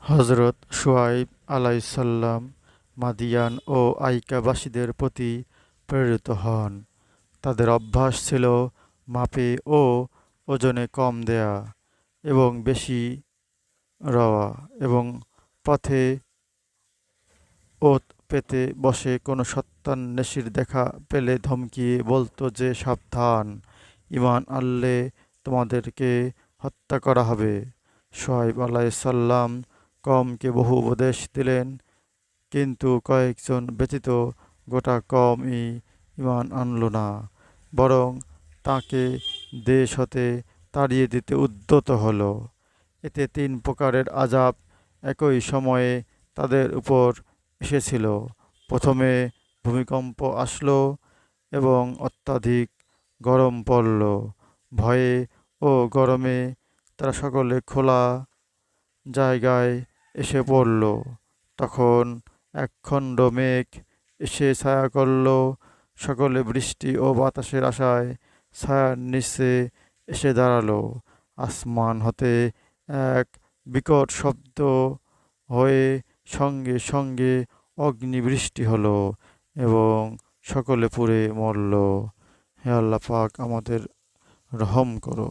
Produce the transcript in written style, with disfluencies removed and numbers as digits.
হযরত শুআয়ব আলাইহিসসালাম মাদিয়ান ও আইকাবাসীদের প্রতি প্রেরিত হন। তাদের অভ্যাস ছিল মাপে ও ওজনে কম দেয়া এবং বেশি রওয়া এবং পথে ওত পেতে বসে কোনো সত্যান্বেষীর দেখা পেলে ধমকিয়ে বলতো যে, সাবধান, ঈমান আনলে তোমাদেরকে হত্যা করা হবে। শুআয়ব আলাইহিসসালাম কওমকে বহু উপদেশ দিলেন, কিন্তু কয়েকজন ব্যতীত গোটা কওমই ঈমান আনল না, বরং তাঁকে দেশ হতে তাড়িয়ে দিতে উদ্যত হল। এতে ৩ প্রকারের আযাব একই সময়ে তাদের উপর এসেছিল। প্রথমে ভূমিকম্প আসলো এবং অত্যাধিক গরম পড়ল। ভয়ে ও গরমে তারা সকলে খোলা জায়গায় এসে পড়ল। তখন একখণ্ড মেঘ এসে ছায়া করল। সকলে বৃষ্টি ও বাতাসের আশায় ছায়ার নিচে এসে দাঁড়ালো। আসমান হতে এক বিকট শব্দ হয়ে সঙ্গে সঙ্গে অগ্নিবৃষ্টি হলো এবং সকলে পুড়ে মরল। হে আল্লাহ পাক, আমাদের রহম করো।